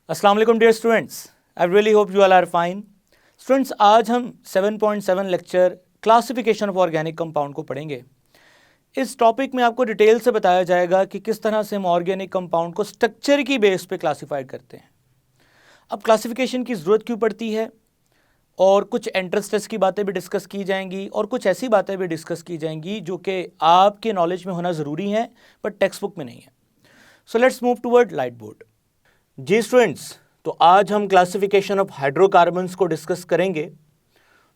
अस्सलाम वालेकुम dear students, I really hope you all are fine. Students, आज हम 7.7 lecture classification of organic compound को पढ़ेंगे। इस टॉपिक में आपको डिटेल से बताया जाएगा कि किस तरह से हम ऑर्गेनिक कंपाउंड को स्ट्रक्चर की बेस पे क्लासिफाइड करते हैं। अब क्लासिफिकेशन की ज़रूरत क्यों पड़ती है, और कुछ एंट्रेंस टेस्ट की बातें भी डिस्कस की जाएंगी और कुछ ऐसी बातें भी डिस्कस की जाएंगी जो कि आपके नॉलेज में होना ज़रूरी है बट टेक्स्ट बुक में नहीं है। So let's move toward light board. जी स्टूडेंट्स, तो आज हम क्लासिफिकेशन ऑफ हाइड्रोकार्बन्स को डिस्कस करेंगे।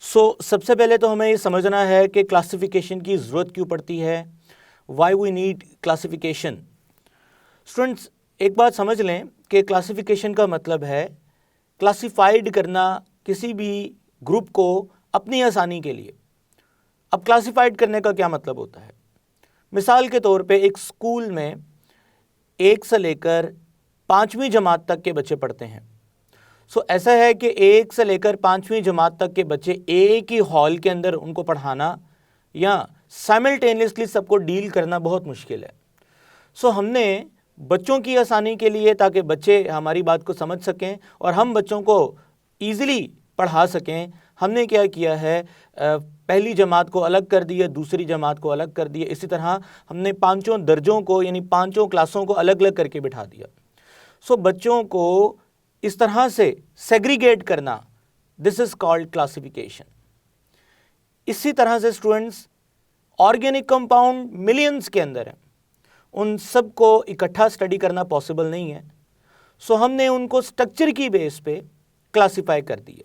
सबसे पहले तो हमें ये समझना है कि क्लासिफिकेशन की ज़रूरत क्यों पड़ती है, why we need classification. Students, एक बात समझ लें कि क्लासिफिकेशन का मतलब है क्लासिफाइड करना किसी भी ग्रुप को अपनी आसानी के लिए। अब क्लासिफाइड करने का क्या मतलब होता है? मिसाल के तौर पे एक स्कूल में 1 से लेकर 5वीं जमात तक के बच्चे पढ़ते हैं। ऐसा है कि 1 से लेकर 5वीं जमात तक के बच्चे एक ही हॉल के अंदर उनको पढ़ाना या साइमल्टेनियसली सबको डील करना बहुत मुश्किल है। हमने बच्चों की आसानी के लिए, ताकि बच्चे हमारी बात को समझ सकें और हम बच्चों को ईज़िली पढ़ा सकें, हमने क्या किया है, पहली जमात को अलग कर दिया, दूसरी जमात को अलग कर दिया। इसी तरह हमने 5 दर्जों को यानी 5 क्लासों को अलग अलग करके बिठा दिया। बच्चों को इस तरह से सेग्रीगेट करना, दिस इज कॉल्ड क्लासिफिकेशन। इसी तरह से स्टूडेंट्स, ऑर्गेनिक कंपाउंड मिलियंस के अंदर है, उन सब को इकट्ठा स्टडी करना पॉसिबल नहीं है। हमने उनको स्ट्रक्चर की बेस पे क्लासिफाई कर दिया।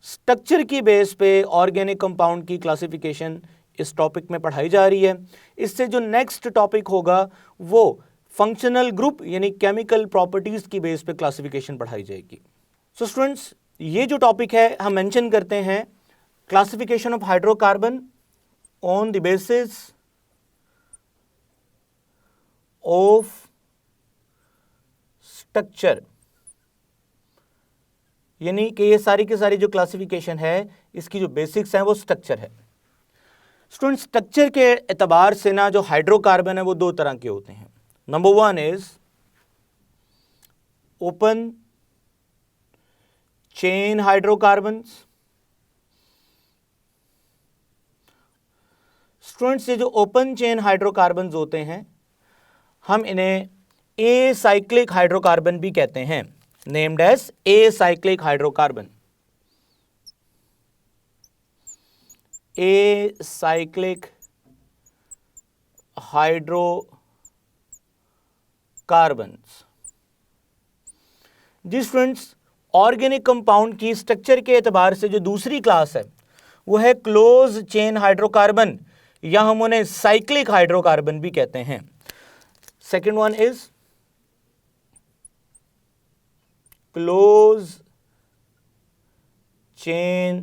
स्ट्रक्चर की बेस पे ऑर्गेनिक कंपाउंड की क्लासिफिकेशन इस टॉपिक में पढ़ाई जा रही है। इससे जो नेक्स्ट टॉपिक होगा वो फंक्शनल ग्रुप यानी केमिकल प्रॉपर्टीज की बेस पे क्लासिफिकेशन पढ़ाई जाएगी। स्टूडेंट्स, ये जो टॉपिक है हम मेंशन करते हैं classification of hydrocarbon on the basis of structure, यानी कि ये सारी की सारी जो क्लासिफिकेशन है इसकी जो बेसिक्स हैं वो स्ट्रक्चर है। स्टूडेंट्स, स्ट्रक्चर के एतबार से ना जो हाइड्रोकार्बन है वो 2 तरह के होते हैं। Number 1 is open chain hydrocarbons. Students, ये जो ओपन चेन हाइड्रोकार्बन्स होते हैं हम इन्हें एसाइक्लिक हाइड्रोकार्बन भी कहते हैं, named as acyclic hydrocarbon. Acyclic hydrocarbons. जी स्टूडेंट्स, ऑर्गेनिक कंपाउंड की स्ट्रक्चर के एतबार से जो दूसरी क्लास है वो है क्लोज चेन हाइड्रोकार्बन, या हम उन्हें साइक्लिक हाइड्रोकार्बन भी कहते हैं। Second one is close chain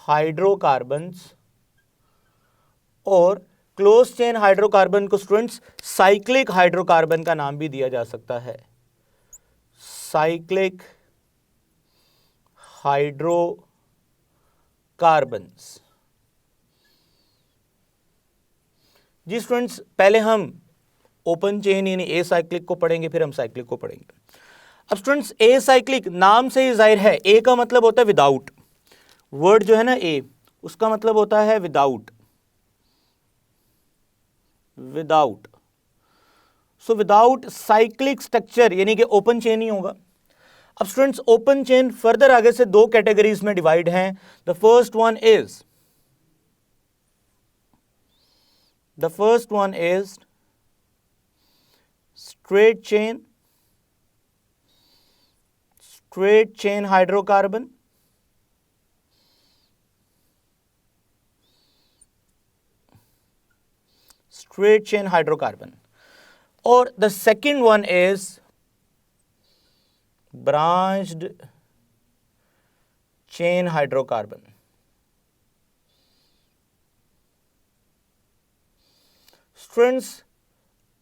hydrocarbons, और क्लोज चेन हाइड्रोकार्बन को स्टूडेंट्स साइक्लिक हाइड्रोकार्बन का नाम भी दिया जा सकता है, साइक्लिक हाइड्रोकार्बन्स। जी स्टूडेंट्स, पहले हम ओपन चेन यानी एसाइक्लिक को पढ़ेंगे, फिर हम साइक्लिक को पढ़ेंगे। अब स्टूडेंट्स, एसाइक्लिक नाम से ही जाहिर है, ए का मतलब होता है विदाउट। वर्ड जो है ना ए, उसका मतलब होता है without, without. Without cyclic structure यानी कि ओपन चेन ही होगा। अब स्टूडेंट्स, ओपन चेन फर्दर आगे से 2 कैटेगरीज में डिवाइड हैं। The first one is straight chain hydrocarbon, straight chain hydrocarbon, और the second one is branched chain hydrocarbon. Students,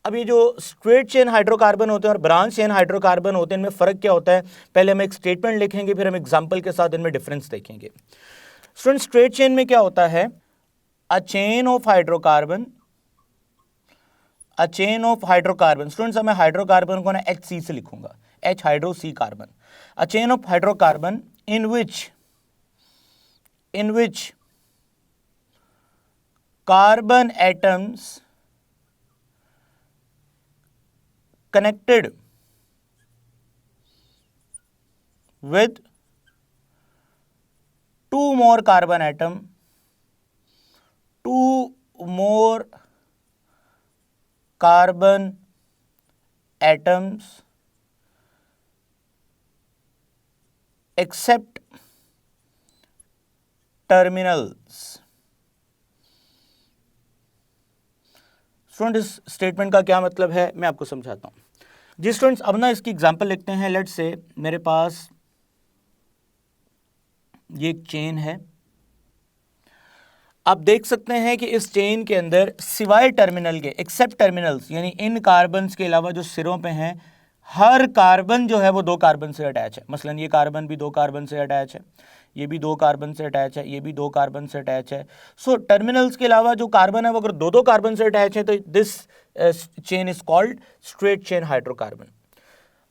अब ये जो स्ट्रेट चेन हाइड्रोकार्बन होते हैं और ब्रांच चेन हाइड्रोकार्बन होते हैं, इनमें फ़र्क क्या होता है? पहले हम एक स्टेटमेंट लिखेंगे, फिर हम एग्जाम्पल के साथ इनमें डिफरेंस देखेंगे। स्टूडेंट्स, स्ट्रेट चेन में क्या होता है? अ chain of hydrocarbon a chain of hydrocarbon, students मैं हाइड्रोकार्बन को ना HC से लिखूंगा, H hydro C carbon, a chain of hydrocarbon in which carbon atoms connected with two more carbon atom, two more carbon atoms except terminals। Student इस statement का क्या मतलब है मैं आपको समझाता हूँ। जी स्टूडेंट्स, अब ना इसकी एग्जांपल लिखते हैं। लेट्स से मेरे पास ये एक चेन है। आप देख सकते हैं कि इस चेन के अंदर सिवाय टर्मिनल के, एक्सेप्ट टर्मिनल्स, यानी इन कार्बन्स के अलावा जो सिरों पे हैं, हर कार्बन जो है वो 2 कार्बन से अटैच है। मसलन ये कार्बन भी 2 कार्बन से अटैच है, ये भी 2 कार्बन से अटैच है, ये भी 2 कार्बन से अटैच है। सो टर्मिनल्स के अलावा जो कार्बन है वो अगर 2-2 कार्बन से अटैच है तो this chain is called straight chain hydrocarbon.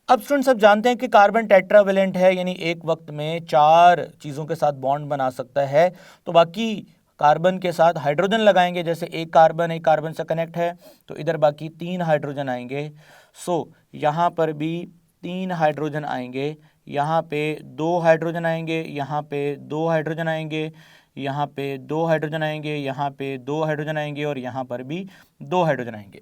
अब स्टूडेंट्स आप जानते हैं कि कार्बन टेट्रावेलेंट है, यानी एक वक्त में 4 चीज़ों के साथ बॉन्ड बना सकता है। तो बाकी कार्बन के साथ हाइड्रोजन लगाएंगे, जैसे एक कार्बन से कनेक्ट है तो इधर बाकी 3 हाइड्रोजन आएंगे। सो यहाँ पर भी 3 हाइड्रोजन आएंगे, यहाँ पे 2 हाइड्रोजन आएंगे, यहाँ पे 2 हाइड्रोजन आएंगे, यहाँ पे 2 हाइड्रोजन आएंगे, यहाँ पे 2 हाइड्रोजन आएंगे और यहाँ पर भी 2 हाइड्रोजन आएंगे।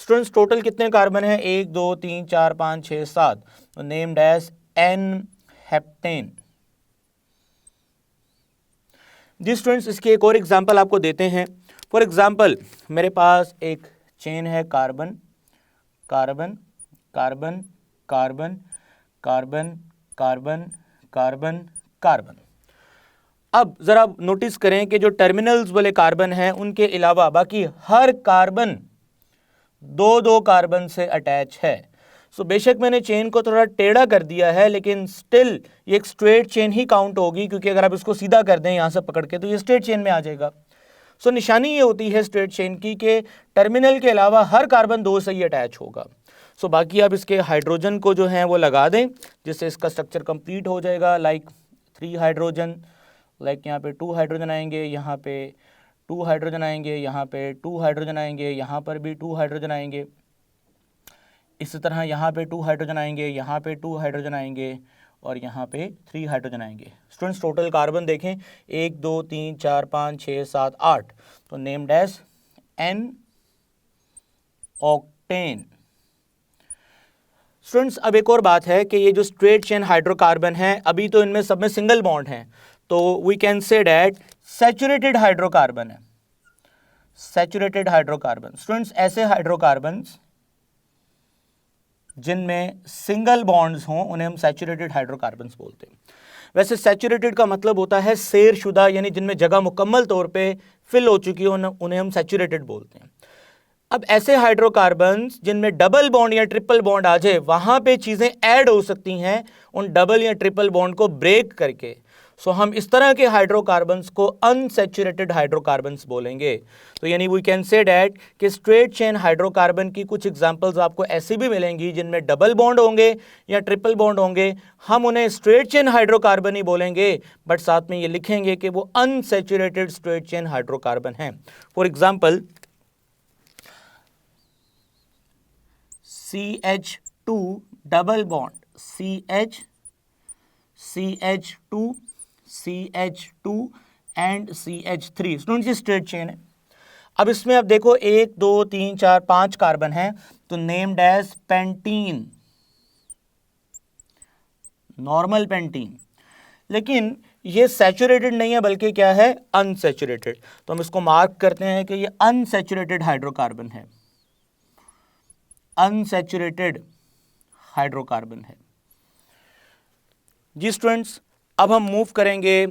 स्टूडेंट्स टोटल कितने कार्बन है? 1 2 3 4 5 6 7, नेम्ड एज एन हेप्टेन। जी स्टूडेंट्स, इसकी एक और एग्जांपल आपको देते हैं। फॉर एग्जांपल मेरे पास एक चेन है carbon carbon carbon carbon carbon carbon carbon carbon. अब जरा नोटिस करें कि जो टर्मिनल्स वाले कार्बन हैं उनके अलावा बाकी हर कार्बन 2-2 कार्बन से अटैच है। सो बेशक मैंने चेन को थोड़ा टेढ़ा कर दिया है, लेकिन स्टिल ये एक स्ट्रेट चेन ही काउंट होगी, क्योंकि अगर आप इसको सीधा कर दें यहाँ से पकड़ के तो ये स्ट्रेट चेन में आ जाएगा। सो निशानी ये होती है स्ट्रेट चेन की कि टर्मिनल के अलावा हर कार्बन 2 से ही अटैच होगा। सो बाकी आप इसके हाइड्रोजन को जो है वो लगा दें, जिससे इसका स्ट्रक्चर कंप्लीट हो जाएगा। लाइक 3 हाइड्रोजन, लाइक यहाँ पे 2 हाइड्रोजन आएंगे, यहाँ पे 2 हाइड्रोजन आएंगे, यहाँ पे 2 हाइड्रोजन आएंगे, यहाँ पर भी 2 हाइड्रोजन आएंगे। इसी तरह यहाँ पे 2 हाइड्रोजन आएंगे, यहाँ पे 2 हाइड्रोजन आएंगे और यहाँ पे 3 हाइड्रोजन आएंगे। स्टूडेंट्स टोटल कार्बन देखें 1 2 3 4 5 6 7 8, तो named as n octane. Students अब एक और बात है कि ये जो स्ट्रेट चेन हाइड्रोकार्बन है, अभी तो इनमें सब में सिंगल बॉन्ड है, तो we can say that saturated hydrocarbon है, सैचुरेटेड हाइड्रोकार्बन। स्टूडेंट्स ऐसे हाइड्रोकार्बन्स जिनमें सिंगल बॉन्ड्स हों उन्हें हम सैचुरेटेड हाइड्रोकार्बन्स बोलते हैं। वैसे सैचुरेटेड का मतलब होता है सेरशुदा, यानी जिनमें जगह मुकम्मल तौर पे फिल हो चुकी हो उन्हें हम सैचुरेटेड बोलते हैं। अब ऐसे हाइड्रोकार्बन्स जिनमें डबल बॉन्ड या ट्रिपल बॉन्ड आ जाए, वहां पे चीजें ऐड हो सकती हैं उन डबल या ट्रिपल बॉन्ड को ब्रेक करके। सो हम इस तरह के हाइड्रोकार्बन्स को अनसैचुरेटेड हाइड्रोकार्बन्स बोलेंगे। तो यानी वी कैन से डैट कि स्ट्रेट चेन हाइड्रोकार्बन की कुछ एग्जांपल्स आपको ऐसी भी मिलेंगी जिनमें डबल बॉन्ड होंगे या ट्रिपल बॉन्ड होंगे, हम उन्हें स्ट्रेट चेन हाइड्रोकार्बन ही बोलेंगे, बट साथ में ये लिखेंगे कि वो अनसैचुरेटेड स्ट्रेट चेन हाइड्रोकार्बन हैं। For example CH2 double bond CH2 CH2 and CH3। Students ये स्ट्रेट चेन है। अब इसमें अब देखो 1 2 3 4 5 कार्बन है, तो named as pentene, normal pentene. लेकिन ये सैचुरेटेड नहीं है बल्कि क्या है, अनसैचुरेटेड। तो हम इसको मार्क करते हैं कि ये अनसैचुरेटेड हाइड्रोकार्बन है, अनसैचुरेटेड हाइड्रोकार्बन है। जी स्टूडेंट्स, अब हम मूव करेंगे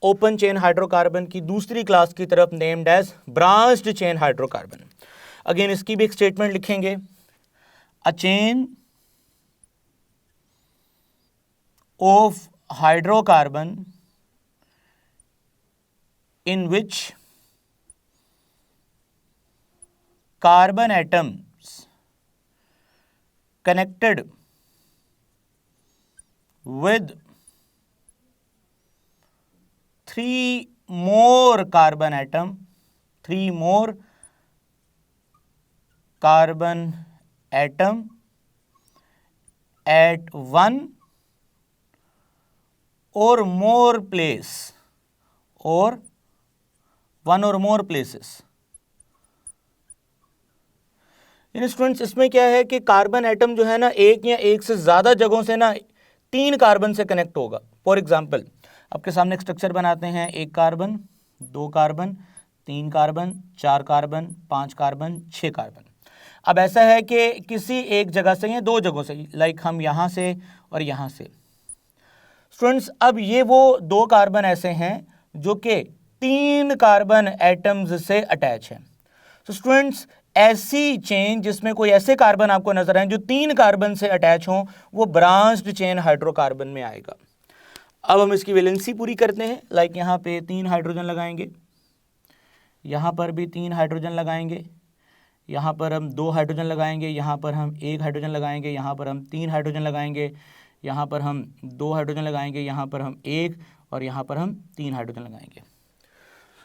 ओपन चेन हाइड्रोकार्बन की दूसरी क्लास की तरफ, named as branched chain hydrocarbon. Again इसकी भी एक स्टेटमेंट लिखेंगे, a chain of hydrocarbon in which carbon atoms connected with 3 more carbon atom at one or more places। यानी स्टूडेंट्स इसमें क्या है कि कार्बन एटम जो है ना एक या एक से ज्यादा जगहों से ना 3 कार्बन से कनेक्ट होगा। फॉर एग्जांपल आपके सामने एक स्ट्रक्चर बनाते हैं, 1 carbon, 2 carbon, 3 carbon, 4 carbon, 5 carbon, 6 carbon. अब ऐसा है कि किसी एक जगह से या 2 जगहों से, लाइक हम यहां से और यहां से। स्टूडेंट्स अब ये वो 2 कार्बन ऐसे हैं जो कि 3 कार्बन एटम्स से अटैच हैं। तो स्टूडेंट्स ऐसी चेन जिसमें कोई ऐसे कार्बन आपको नजर आए जो 3 कार्बन से अटैच हों, वो ब्रांच्ड चेन हाइड्रोकार्बन में आएगा। अब हम इसकी वैलेंसी पूरी करते हैं, लाइक यहाँ पे 3 हाइड्रोजन लगाएंगे, यहाँ पर भी 3 हाइड्रोजन लगाएंगे, यहाँ पर हम 2 हाइड्रोजन लगाएंगे, यहाँ पर हम 1 हाइड्रोजन लगाएंगे, यहाँ पर हम 3 हाइड्रोजन लगाएंगे, यहाँ पर हम 2 हाइड्रोजन लगाएंगे, यहाँ पर हम 1 और यहाँ पर हम 3 हाइड्रोजन लगाएंगे।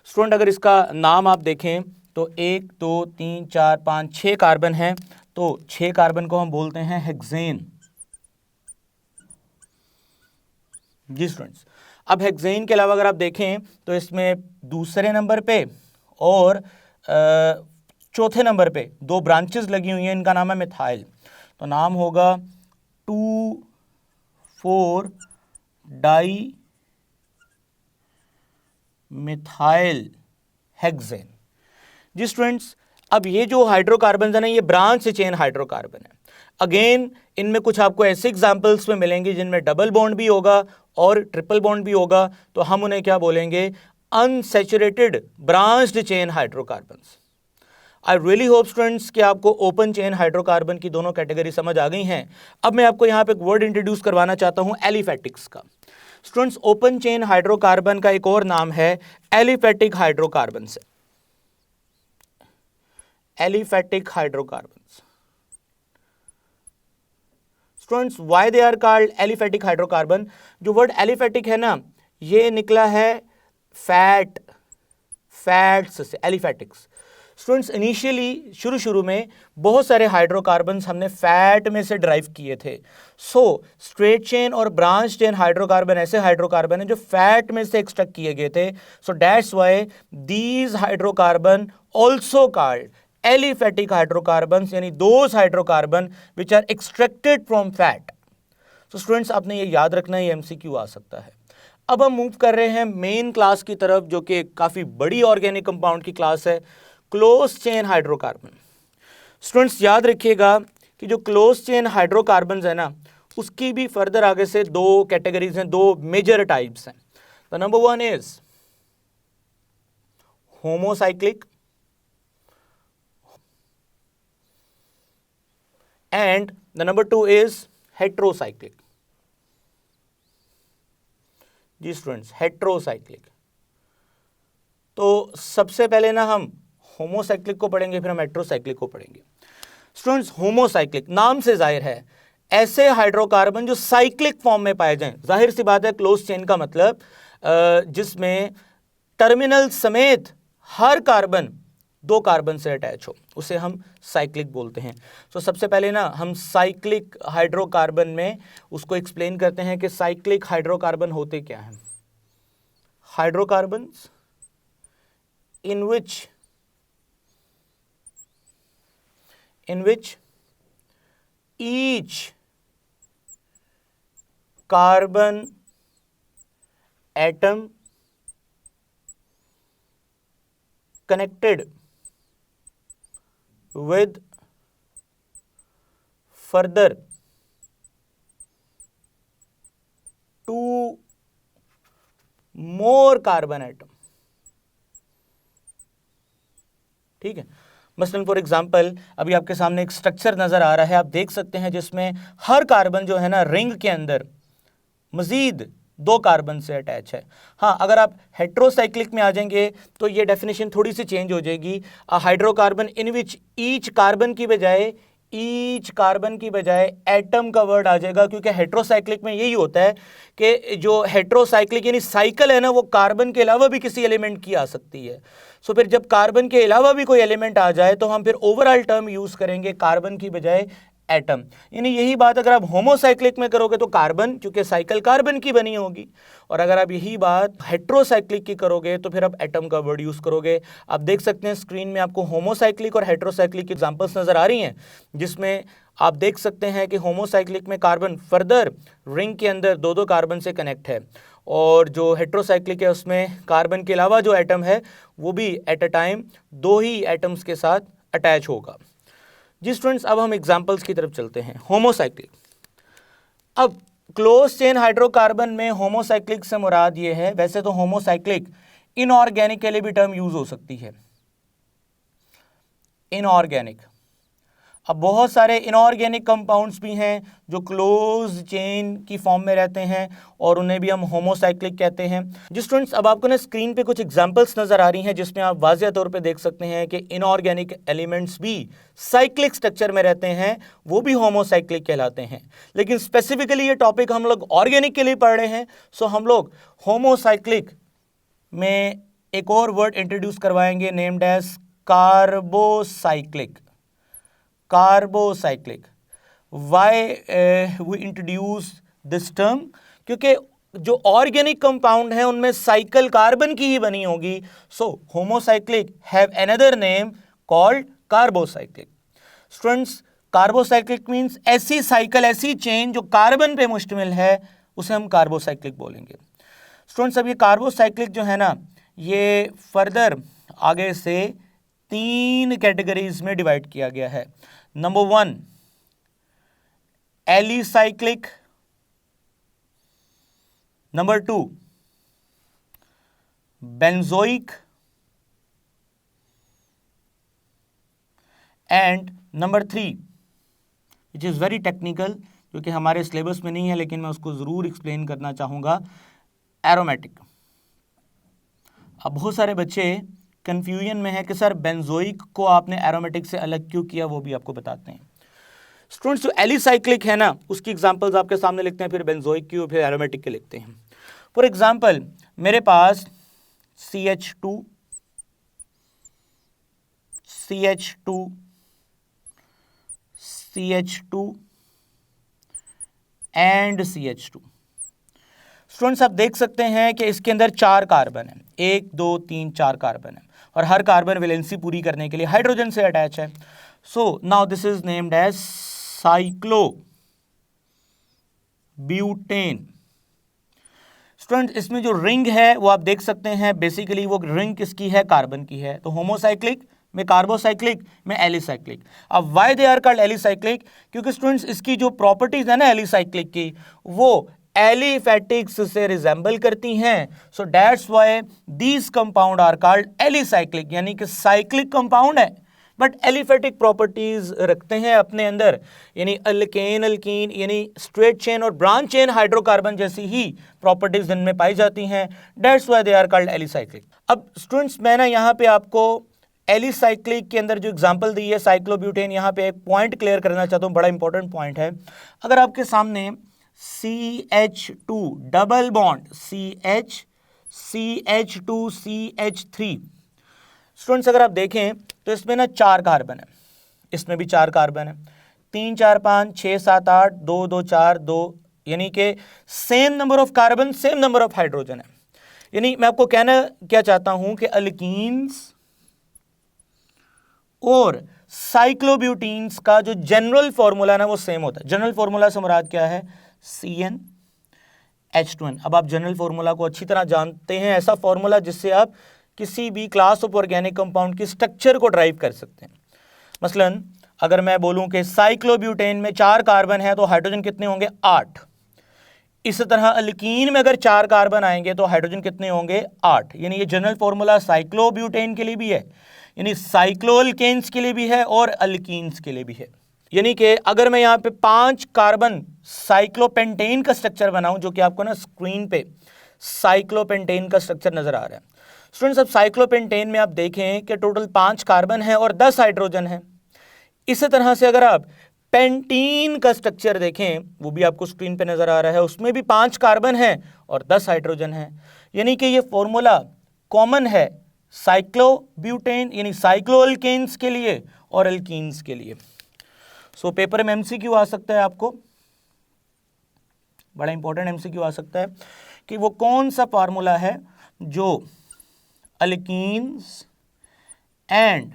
स्टूडेंट अगर इसका नाम आप देखें तो 1 2 3 4 5 6 कार्बन है, तो 6 कार्बन को हम बोलते हैं हेक्सेन। जी स्टूडेंट्स, अब हेक्सेन के अलावा अगर आप देखें तो इसमें दूसरे नंबर पे और चौथे नंबर पे 2 ब्रांचेस लगी हुई हैं, इनका नाम है मिथाइल। तो नाम होगा 2,4 डाई मिथाइल हेक्सेन। जी स्टूडेंट्स, अब ये जो हाइड्रोकार्बन है ना, ये ब्रांच से चेन हाइड्रोकार्बन है। अगेन इनमें कुछ आपको ऐसे एग्जांपल्स में मिलेंगे जिनमें डबल बॉन्ड भी होगा और ट्रिपल बॉन्ड भी होगा, तो हम उन्हें क्या बोलेंगे? Unsaturated branched chain hydrocarbons. आई रियली होप स्टूडेंट्स कि आपको ओपन चेन हाइड्रोकार्बन की दोनों कैटेगरी समझ आ गई हैं। अब मैं आपको यहाँ पे एक वर्ड इंट्रोड्यूस करवाना चाहता हूँ, एलिफेटिक्स का। स्टूडेंट्स ओपन चेन हाइड्रोकार्बन का एक और नाम है एलिफेटिक हाइड्रोकार्बन से। Aliphatic hydrocarbons. Students why they are called aliphatic hydrocarbon? जो वर्ड एलिफेटिक है ना, ये निकला है फैट्स से, एलिफेटिक्स। स्टूडेंट्स इनिशियली शुरू में बहुत सारे हाइड्रोकार्बन्स हमने फैट में से ड्राइव किए थे। सो स्ट्रेट चेन और ब्रांच चेन हाइड्रोकार्बन ऐसे हाइड्रोकार्बन हैं जो फैट में से एक्सट्रैक्ट किए गए थे। So that's why these hydrocarbon also called aliphatic hydrocarbons, यानी those hydrocarbon which are extracted from fat. तो स्टूडेंट्स आपने ये याद रखना, ये एमसीक्यू आ सकता है। अब हम मूव कर रहे हैं मेन क्लास की तरफ, जो कि काफ़ी बड़ी ऑर्गेनिक कंपाउंड की क्लास है, क्लोज चेन हाइड्रोकार्बन। स्टूडेंट्स याद रखिएगा कि जो क्लोज चेन हाइड्रोकार्बन है ना, उसकी भी फर्दर आगे से 2 कैटेगरीज हैं, 2 मेजर टाइप्स हैं। The number 1 is homocyclic and the number 2 is heterocyclic। जी स्टूडेंट्स, हेट्रोसाइक्लिक। तो सबसे पहले ना हम होमोसाइक्लिक को पढ़ेंगे, फिर हम हेट्रोसाइक्लिक को पढ़ेंगे। स्टूडेंट्स होमोसाइक्लिक नाम से जाहिर है ऐसे हाइड्रोकार्बन जो साइक्लिक फॉर्म में पाए जाएं। जाहिर सी बात है, क्लोज चेन का मतलब जिसमें टर्मिनल समेत हर कार्बन 2 कार्बन से अटैच हो, उसे हम साइक्लिक बोलते हैं। तो सबसे पहले ना हम साइक्लिक हाइड्रोकार्बन में उसको एक्सप्लेन करते हैं कि साइक्लिक हाइड्रोकार्बन होते क्या हैं। Hydrocarbons in which each carbon atom connected with further 2 more carbon atom। ठीक है, मसलन फॉर एग्जाम्पल अभी आपके सामने एक स्ट्रक्चर नजर आ रहा है, आप देख सकते हैं, जिसमें हर कार्बन जो है ना रिंग के अंदर मजीद 2 कार्बन से अटैच है। हाँ, अगर आप हेट्रोसाइक्लिक में आ जाएंगे तो ये डेफिनेशन थोड़ी सी चेंज हो जाएगी। Hydrocarbon in which each carbon की बजाय ईच कार्बन की बजाय एटम का वर्ड आ जाएगा, क्योंकि हेट्रोसाइक्लिक में यही होता है कि जो हेट्रोसाइक्लिक यानी साइकिल है ना, वो कार्बन के अलावा भी किसी एलिमेंट की आ सकती है। सो फिर जब कार्बन के अलावा भी कोई एलिमेंट आ जाए तो हम फिर ओवरऑल टर्म यूज करेंगे कार्बन की बजाय एटम। यानी यही बात अगर आप होमोसाइक्लिक में करोगे तो कार्बन, क्योंकि साइकिल कार्बन की बनी होगी, और अगर आप यही बात हेट्रोसाइक्लिक की करोगे तो फिर आप एटम का वर्ड यूज करोगे। आप देख सकते हैं स्क्रीन में आपको होमोसाइक्लिक और हेट्रोसाइक्लिक की एग्जांपल्स नजर आ रही हैं, जिसमें आप देख सकते हैं कि होमोसाइक्लिक में कार्बन फर्दर रिंग के अंदर दो दो कार्बन से कनेक्ट है, और जो हेट्रोसाइक्लिक है उसमें कार्बन के अलावा जो एटम है वो भी एट अ टाइम दो ही एटम्स के साथ अटैच होगा। जी स्टूडेंट्स, अब हम एग्जांपल्स की तरफ चलते हैं। होमोसाइक्लिक, अब क्लोज चेन हाइड्रोकार्बन में होमोसाइक्लिक से मुराद ये है, वैसे तो होमोसाइक्लिक इनऑर्गेनिक के लिए भी टर्म यूज हो सकती है, इनऑर्गेनिक। अब बहुत सारे इनऑर्गेनिक कंपाउंड्स भी हैं जो क्लोज चेन की फॉर्म में रहते हैं और उन्हें भी हम होमोसाइक्लिक कहते हैं। जी स्टूडेंट्स, अब आपको ना स्क्रीन पे कुछ एग्जांपल्स नजर आ रही हैं जिसमें आप वाज़िह तौर पे देख सकते हैं कि इनऑर्गेनिक एलिमेंट्स भी साइक्लिक स्ट्रक्चर में रहते हैं, वो भी होमोसाइक्लिक कहलाते हैं। लेकिन स्पेसिफिकली ये टॉपिक हम लोग ऑर्गेनिक के लिए पढ़ रहे हैं, सो हम लोग होमोसाइक्लिक में एक और वर्ड इंट्रोड्यूस करवाएंगे named as carbocyclic. Carbocyclic, why we introduce this term? क्योंकि जो ऑर्गेनिक कंपाउंड है उनमें साइकिल कार्बन की ही बनी होगी, so homocyclic have another name called carbocyclic. Students, carbocyclic means ऐसी साइकिल, ऐसी चेन जो कार्बन पे मुश्तमिल है, उसे हम कार्बोसाइक्लिक बोलेंगे। स्टूडेंट्स, अब ये कार्बोसाइक्लिक जो है ना, ये फर्दर आगे से 3 कैटेगरीज में डिवाइड किया गया है। Number 1 alicyclic, number 2 benzoic, and number 3 which is very technical, जो कि हमारे सिलेबस में नहीं है लेकिन मैं उसको जरूर एक्सप्लेन करना चाहूंगा, एरोमेटिक। अब बहुत सारे बच्चे कंफ्यूजन में है कि सर बेंजोइक को आपने एरोमेटिक से अलग क्यों किया, वो भी आपको बताते हैं। स्टूडेंट्स, जो एलिसाइक्लिक है ना, उसकी एग्जांपल्स आपके सामने लिखते हैं, फिर बेंजोइक की और फिर एरोमेटिक के लिखते हैं। फॉर एग्जांपल, मेरे पास CH2 CH2 CH2 and CH2। Students, आप देख सकते हैं कि इसके अंदर 4 कार्बन है, 1 2 3 4 कार्बन है, और हर कार्बन वैलेंसी पूरी करने के लिए हाइड्रोजन से अटैच है। So now this is named as cyclobutane. Student, इसमें जो रिंग है वो आप देख सकते हैं, बेसिकली वो रिंग किसकी है? कार्बन की है। तो होमोसाइक्लिक में कार्बोसाइक्लिक में एलिसाइक्लिक। अब why they are called alicyclic? क्योंकि स्टूडेंट्स इसकी जो प्रॉपर्टीज है ना एलिसाइक्लिक की, वो एलिफेटिक्स से रिजेंबल करती हैं। So that's why these compound are called alicyclic, यानी कि साइक्लिक कंपाउंड है बट एलिफेटिक प्रॉपर्टीज रखते हैं अपने अंदर, यानी अल्केन अल्कीन यानी स्ट्रेट चेन और ब्रांच चेन हाइड्रोकार्बन जैसी ही प्रॉपर्टीज इनमें पाई जाती हैं। That's why they are called alicyclic. अब स्टूडेंट्स, मैं ना यहाँ पे आपको एलिसाइक्लिक के अंदर जो एग्जांपल दी है साइक्लोब्यूटेन, यहाँ पे एक पॉइंट क्लियर करना चाहता हूँ, बड़ा इंपॉर्टेंट पॉइंट है। अगर आपके सामने CH2 double bond CH2 CH3, students अगर आप देखें तो इसमें ना 4 कार्बन है, इसमें भी 4 कार्बन है, 3 4 5 6 7 8 2 2 4 2, यानी कि same number of carbon same number of hydrogen है। यानी मैं आपको कहना क्या चाहता हूं कि अल्कीन्स और साइक्लोब्यूटीन्स का जो जनरल फॉर्मूला ना वो सेम होता है। जनरल फॉर्मूला से मुराद क्या है? CnH2n। अब आप जनरल फॉर्मूला को अच्छी तरह जानते हैं, ऐसा फॉर्मूला जिससे आप किसी भी क्लास ऑफ ऑर्गेनिक कंपाउंड की स्ट्रक्चर को ड्राइव कर सकते हैं। मसलन अगर मैं बोलूं कि साइक्लोब्यूटेन में 4 कार्बन है तो हाइड्रोजन कितने होंगे? 8। इस तरह अल्कीन में अगर 4 कार्बन आएंगे तो हाइड्रोजन कितने होंगे? 8। यानी ये जनरल फॉर्मूला साइक्लोब्यूटेन के लिए भी है, यानी साइक्लोअल्केन्स के लिए भी है और अल्कीन्स के लिए भी है। यानी कि अगर मैं यहाँ पे 5 कार्बन साइक्लोपेंटेन का स्ट्रक्चर बनाऊं, जो कि आपको ना स्क्रीन पे साइक्लोपेंटेन का स्ट्रक्चर नजर आ रहा है। स्टूडेंट्स, अब साइक्लोपेंटेन में आप देखें कि टोटल 5 कार्बन है और 10 हाइड्रोजन है। इसी तरह से अगर आप पेंटीन का स्ट्रक्चर देखें, वो भी आपको स्क्रीन पे नजर आ रहा है, उसमें भी 5 कार्बन है और 10 हाइड्रोजन है, यानी कि ये फॉर्मूला कॉमन है साइक्लोब्यूटेन यानी साइक्लोअल्केन्स के लिए और एल्कीन्स के लिए। सो पेपर में एमसीक्यू आ सकता है, आपको बड़ा इंपॉर्टेंट एमसीक्यू आ सकता है कि वो कौन सा फार्मूला है जो अल्कीन्स एंड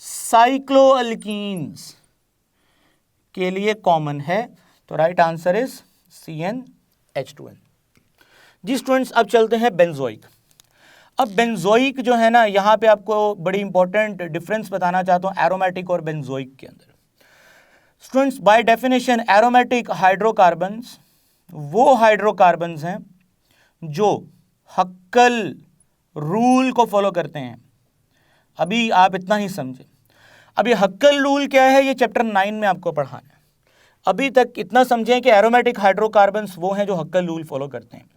साइक्लोअल्कीन्स के लिए कॉमन है। तो राइट आंसर इज CnH2n। जी स्टूडेंट्स, अब चलते हैं बेंजोइक। अब बेंजोइक जो है ना, यहां पे आपको बड़ी इंपॉर्टेंट डिफरेंस बताना चाहता हूं एरोमेटिक और बेंजोइक के अंदर। Students, by definition aromatic hydrocarbons वो हाइड्रोकार्बन्स हैं जो हक्कल रूल को फॉलो करते हैं। अभी आप इतना ही समझे। अब ये हक्कल रूल क्या है, ये चैप्टर 9 में आपको पढ़ाना है। अभी तक इतना समझें कि एरोमेटिक हाइड्रोकार्बन्स वो हैं जो हक्कल रूल फॉलो करते हैं।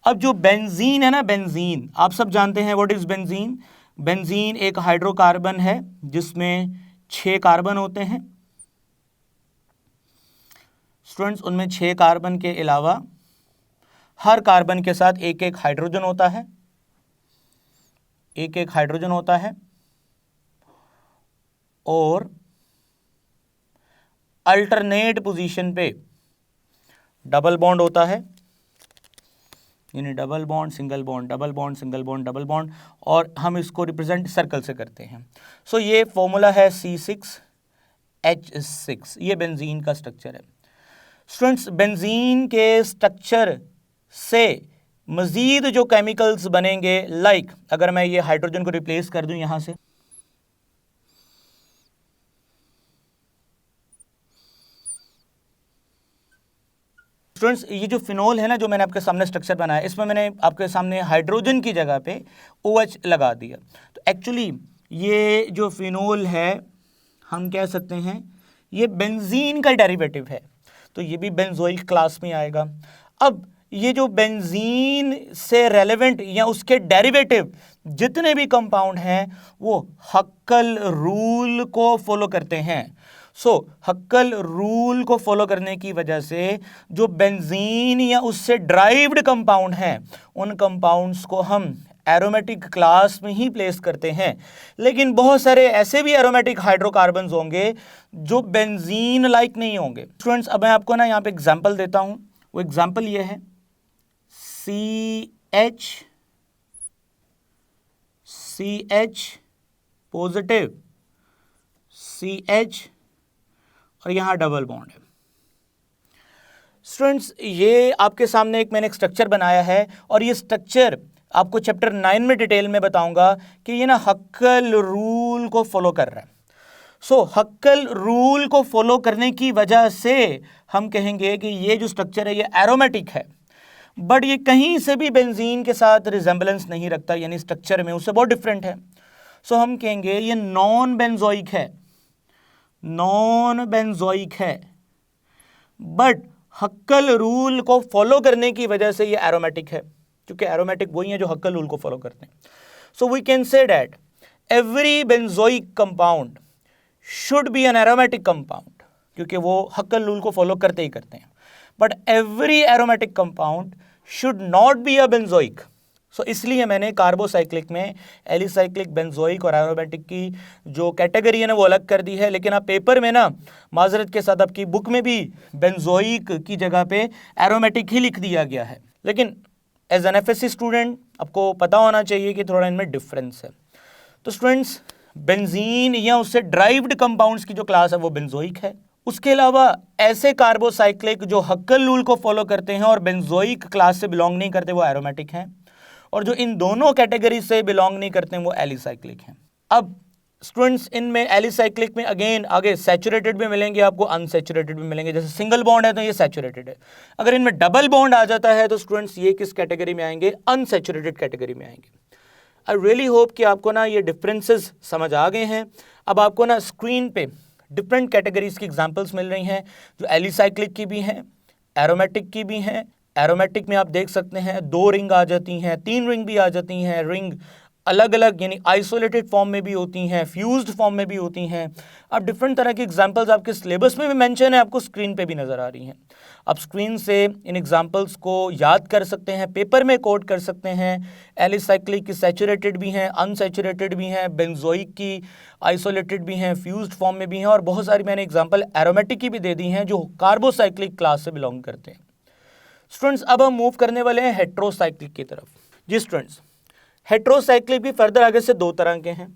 अब जो बेंजीन है ना, बेंजीन आप सब जानते हैं व्हाट इज बेंजीन। बेंजीन एक हाइड्रोकार्बन है जिसमें 6 कार्बन होते हैं। स्टूडेंट्स, उनमें 6 कार्बन के अलावा हर कार्बन के साथ एक एक हाइड्रोजन होता है, एक एक हाइड्रोजन होता है और अल्टरनेट पोजीशन पे डबल बॉन्ड होता है, यानी double bond single bond, double bond single bond, double bond, और हम इसको रिप्रेजेंट सर्कल से करते हैं। सो ये फॉर्मूला है C6H6। ये बेंजीन का स्ट्रक्चर है। स्टूडेंट्स, बेंजीन के स्ट्रक्चर से मजीद जो केमिकल्स बनेंगे, लाइक अगर मैं ये हाइड्रोजन को रिप्लेस कर दूं यहां से, स्टूडेंट्स ये जो फिनोल है ना, जो मैंने आपके सामने स्ट्रक्चर बनाया, इसमें मैंने आपके सामने हाइड्रोजन की जगह पे OH लगा दिया। तो एक्चुअली ये जो फिनोल है, हम कह सकते हैं ये बेंजीन का डेरिवेटिव है, तो ये भी बेंजोइक क्लास में आएगा। अब ये जो बेंजीन से रेलेवेंट या उसके डेरिवेटिव जितने भी कंपाउंड हैं वो हक्कल रूल को फॉलो करते हैं। सो हक्कल रूल को फॉलो करने की वजह से जो बेंजीन या उससे ड्राइव्ड कंपाउंड हैं, उन कंपाउंड्स को हम एरोमेटिक क्लास में ही प्लेस करते हैं। लेकिन बहुत सारे ऐसे भी एरोमेटिक हाइड्रोकार्बन्स होंगे जो बेंजीन लाइक नहीं होंगे। स्टूडेंट्स, अब मैं आपको ना यहाँ पे एग्जांपल देता हूं। वो एग्जांपल ये है CH पॉजिटिव, CH और यहां डबल बॉन्ड है। स्टूडेंट्स, ये आपके सामने एक मैंने एक स्ट्रक्चर बनाया है और ये स्ट्रक्चर आपको चैप्टर 9 में डिटेल में बताऊंगा कि ये ना हक्कल रूल को फॉलो कर रहा है। सो हक्कल रूल को फॉलो करने की वजह से हम कहेंगे कि ये जो स्ट्रक्चर है ये एरोमेटिक है, बट ये कहीं से भी बेंजीन के साथ रिजेंबलेंस नहीं रखता, यानी स्ट्रक्चर में उससे बहुत डिफरेंट है। सो हम कहेंगे ये नॉन बेंजोइक है, नॉन बेंजोइक है, बट हक्कल रूल को फॉलो करने की वजह से ये एरोमेटिक है, क्योंकि एरोमेटिक वही है जो हक्कल रूल को फॉलो करते हैं। So we can say that every benzoic compound should be an aromatic compound, क्योंकि वो हक्कल रूल को फॉलो करते ही करते हैं, but every aromatic compound should not be a benzoic. So इसलिए मैंने कार्बोसाइक्लिक में एलिसाइक्लिक, बेंजोइक और एरोमेटिक की जो कैटेगरी है ना वो अलग कर दी है। लेकिन आप पेपर में ना माजरत के साथ आपकी बुक में भी बेंजोइक की जगह पे एरोमेटिक ही लिख दिया गया है। लेकिन एज एन एफएससी स्टूडेंट आपको पता होना चाहिए कि थोड़ा इनमें डिफरेंस है। तो स्टूडेंट्स, बेंजीन या उससे ड्राइव्ड कंपाउंड्स की जो क्लास है वो बेंजोइक है। उसके अलावा ऐसे कार्बोसाइक्लिक जो हक्कल रूल को फॉलो करते हैं और बेंजोइक क्लास से बिलोंग नहीं करते वो एरोमेटिक हैं, और जो इन दोनों कैटेगरी से बिलोंग नहीं करते हैं वो एलिसाइक्लिक हैं। अब स्टूडेंट्स, इनमें एलिसाइक्लिक में अगेन आगे सैचुरेटेड भी मिलेंगे आपको, अनसैचुरेटेड भी मिलेंगे। जैसे सिंगल बॉन्ड है तो ये सैचुरेटेड है, अगर इनमें डबल बॉन्ड आ जाता है तो स्टूडेंट्स ये किस कैटेगरी में आएंगे, अनसैचुरेटेड कैटेगरी में आएंगे। आई रियली होप कि आपको ना ये डिफरेंसेस समझ आ गए हैं। अब आपको ना स्क्रीन पे डिफरेंट कैटेगरीज की एग्जांपल्स मिल रही हैं, जो एलिसाइक्लिक की भी हैं, एरोमेटिक की भी हैं। एरोमेटिक में आप देख सकते हैं 2 रिंग आ जाती हैं, 3 रिंग भी आ जाती हैं, रिंग अलग अलग यानी आइसोलेटेड फॉर्म में भी होती हैं, फ्यूज्ड फॉर्म में भी होती हैं। अब डिफरेंट तरह की एग्जांपल्स आपके सिलेबस में भी मेंशन है, आपको स्क्रीन पे भी नज़र आ रही हैं। आप स्क्रीन से इन एग्जांपल्स को याद कर सकते हैं, पेपर में कोट कर सकते हैं। एलिसाइक्लिक की सैचुरेटेड भी हैं, अनसैचुरेटेड भी हैं, बेंजोइक की आइसोलेटेड भी हैं, फ्यूज्ड फॉर्म में भी हैं, और बहुत सारी मैंने एग्जाम्पल एरोमेटिक की भी दे दी हैं जो कार्बोसाइक्लिक क्लास से बिलोंग करते हैं। स्टूडेंट्स अब हम मूव करने वाले हैं हेट्रोसाइक्लिक की तरफ। जी स्टूडेंट्स, हेट्रोसाइक्लिक भी फर्दर आगे से दो तरह के हैं।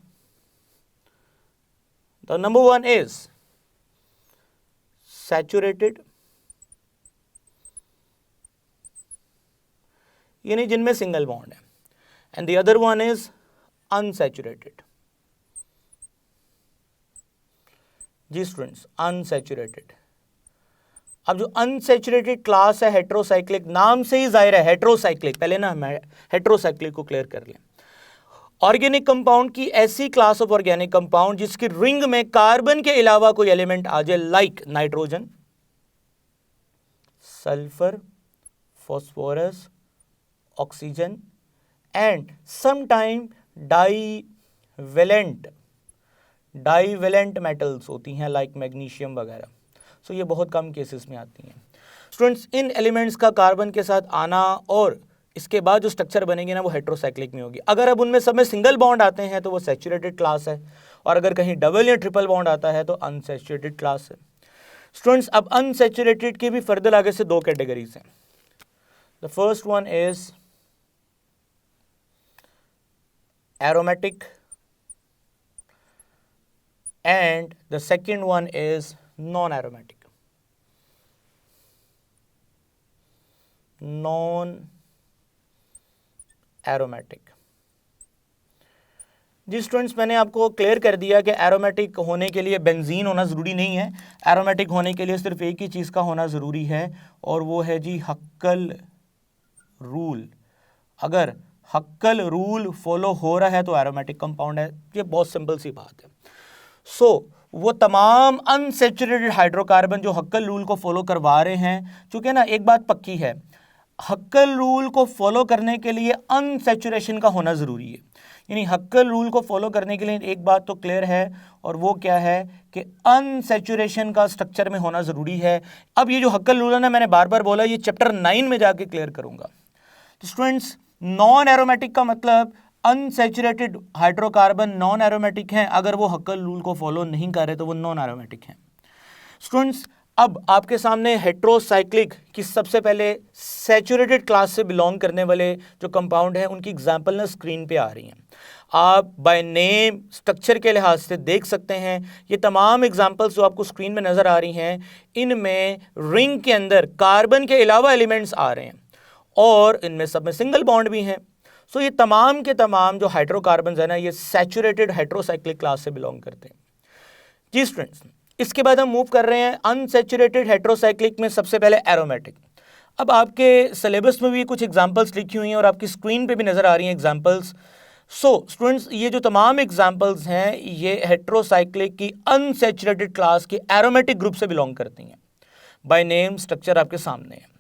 The number one is saturated, यानी जिनमें सिंगल बॉन्ड है, and the other one is unsaturated. जी स्टूडेंट्स, अनसैचुरेटेड। अब जो अनसैचुरेटेड क्लास है हेट्रोसाइक्लिक, नाम से ही जाहिर है हेट्रोसाइक्लिक, पहले ना हम हेट्रोसाइक्लिक को क्लियर कर लें। ऑर्गेनिक कंपाउंड की ऐसी क्लास ऑफ ऑर्गेनिक कंपाउंड जिसकी रिंग में कार्बन के अलावा कोई एलिमेंट आ जाए, like nitrogen, sulphur, phosphorus, oxygen, and sometime divalent metals होती हैं लाइक मैग्नीशियम वगैरह। सो ये बहुत कम केसेस में आती हैं। स्टूडेंट्स, इन एलिमेंट्स का कार्बन के साथ आना और इसके बाद जो स्ट्रक्चर बनेगी ना वो हेट्रोसाइक्लिक में होगी। अगर अब उनमें सब में सिंगल बॉन्ड आते हैं तो वो सैचुरेटेड क्लास है, और अगर कहीं डबल या ट्रिपल बॉन्ड आता है तो अनसैचुरेटेड क्लास है। स्टूडेंट्स, अब अनसैचुरेटेड की भी फर्दर आगे से दो कैटेगरीज हैं। The first one is aromatic and the second one is non-aromatic. जी स्टूडेंट्स, मैंने आपको क्लियर कर दिया कि एरोमेटिक होने के लिए बेंजीन होना ज़रूरी नहीं है। एरोमेटिक होने के लिए सिर्फ एक ही चीज़ का होना ज़रूरी है, और वो है जी हक्कल रूल। अगर हक्कल रूल फॉलो हो रहा है तो एरोमेटिक कंपाउंड है। ये बहुत सिंपल सी बात है। वो तमाम अनसैचुरेटेड हाइड्रोकार्बन जो हक्कल रूल को फॉलो करवा रहे हैं, चूंकि ना एक बात पक्की है, हक्कल रूल को फॉलो करने के लिए अनसैचुरेशन का होना ज़रूरी है। यानी हक्कल रूल को फॉलो करने के लिए एक बात तो क्लियर है, और वो क्या है कि अनसैचुरेशन का स्ट्रक्चर में होना ज़रूरी है। अब ये जो हक्कल रूल है ना, मैंने बार बार बोला, ये चैप्टर 9 में जाके क्लियर करूँगा। तो स्टूडेंट्स, नॉन एरोमेटिक का मतलब अनसैचुरेटेड हाइड्रोकार्बन नॉन एरोमेटिक हैं। अगर वो हक्कल रूल को फॉलो नहीं कर रहे तो वो नॉन एरोमेटिक हैं। स्टूडेंट्स, अब आपके सामने हेट्रोसाइक्लिक की सबसे पहले सैचुरेटेड क्लास से बिलोंग करने वाले जो कंपाउंड हैं उनकी एग्जांपल ना स्क्रीन पे आ रही हैं। आप बाय नेम, स्ट्रक्चर के लिहाज से देख सकते हैं। ये तमाम एग्जांपल्स जो आपको स्क्रीन में नज़र आ रही हैं, इनमें रिंग के अंदर कार्बन के अलावा एलिमेंट्स आ रहे हैं, और इनमें सब में सिंगल बॉन्ड भी हैं। सो ये तमाम के तमाम जो हाइड्रोकार्बन है ना, ये सैचुरेटेड हेट्रोसाइक्लिक क्लास से बिलोंग करते हैं। जी स्टूडेंट्स, इसके बाद हम मूव कर रहे हैं अनसैचुरेटेड हेट्रोसाइक्लिक में सबसे पहले एरोमेटिक। अब आपके सिलेबस में भी कुछ एग्जांपल्स लिखी हुई हैं और आपकी स्क्रीन पे भी नज़र आ रही हैं एग्जांपल्स। सो स्टूडेंट्स, ये जो तमाम एग्जांपल्स हैं ये हेट्रोसाइक्लिक की अनसैचुरेटेड क्लास के एरोमेटिक ग्रुप से बिलोंग करती हैं। बाय नेम, स्ट्रक्चर आपके सामने है।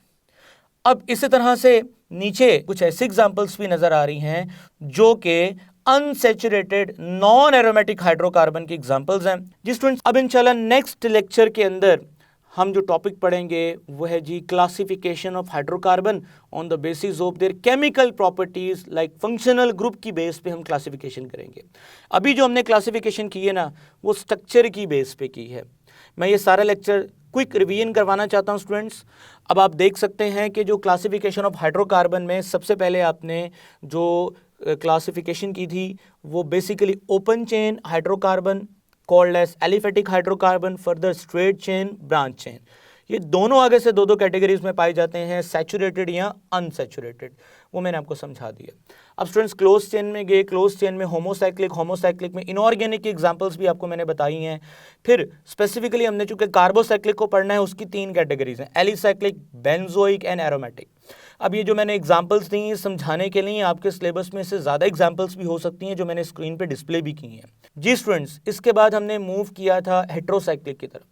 अब इसी तरह से नीचे कुछ ऐसे एग्जांपल्स भी नजर आ रही हैं जो कि अनसैचुरेटेड नॉन एरोमेटिक हाइड्रोकार्बन की एग्जांपल्स हैं। जी स्टूडेंट्स, अब इंशाल्लाह नेक्स्ट लेक्चर के अंदर हम जो टॉपिक पढ़ेंगे वो है जी classification of hydrocarbon on the basis of their chemical properties, like functional group की बेस पे हम क्लासिफिकेशन करेंगे। अभी जो हमने क्लासिफिकेशन की है ना, वो स्ट्रक्चर की बेस पे की है। मैं ये सारा लेक्चर क्विक रिवीजन करवाना चाहता हूँ स्टूडेंट्स। अब आप देख सकते हैं कि जो क्लासिफिकेशन ऑफ हाइड्रोकार्बन में सबसे पहले आपने जो क्लासिफिकेशन की थी वो basically open chain hydrocarbon called as aliphatic hydrocarbon, further straight chain, branch chain, ये दोनों आगे से दो कैटेगरीज में पाए जाते हैं, सैचुरेटेड या अनसैचुरेटेड। वो मैंने आपको समझा दिया। अब स्टूडेंट्स क्लोज चेन में गए, क्लोज चेन में होमोसाइक्लिक में इनऑर्गेनिक की एग्जांपल्स भी आपको मैंने बताई हैं। फिर स्पेसिफिकली हमने चूंकि कार्बोसाइक्लिक को पढ़ना है, उसकी 3 कैटेगरीज हैं, एलिसाइक्लिक, बेंजोइक एंड एरोमेटिक। अब ये जो मैंने एग्जांपल्स दी हैं समझाने के लिए, आपके सिलेबस में से ज़्यादा एग्जांपल्स भी हो सकती हैं जो मैंने स्क्रीन पे डिस्प्ले भी की हैं। जी स्टूडेंट्स, इसके बाद हमने मूव किया था हेट्रोसाइक्लिक की तरफ।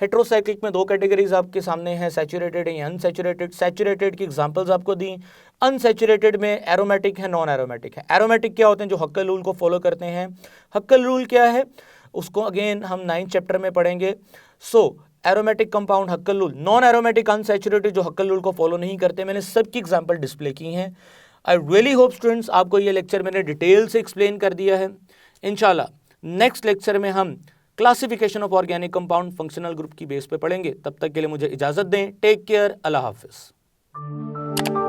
हेट्रोसाइक्लिक में दो कैटेगरीज आपके सामने हैं, सैचुरेटेड या अनसैचुरेटेड। सैचुरेटेड की एग्जांपल्स आपको दी, अनसैचुरेटेड में एरोमेटिक है, नॉन एरोमेटिक है। एरोमेटिक क्या होते हैं? जो हक्कल रूल को फॉलो करते हैं। हक्कल रूल क्या है उसको अगेन हम 9th चैप्टर में पढ़ेंगे। सो aromatic compound हक्कल rule, non aromatic unsaturated जो हक्कल रूल को फॉलो नहीं करते। मैंने सबकी एग्जांपल डिस्प्ले की हैं। आई रियली होप स्टूडेंट्स आपको ये लेक्चर मैंने डिटेल से एक्सप्लेन कर दिया है। इंशाल्लाह नेक्स्ट लेक्चर में हम classification of organic compound functional group की बेस पे पढ़ेंगे। तब तक के लिए मुझे इजाजत दें। टेक केयर, अल्लाह हाफिज।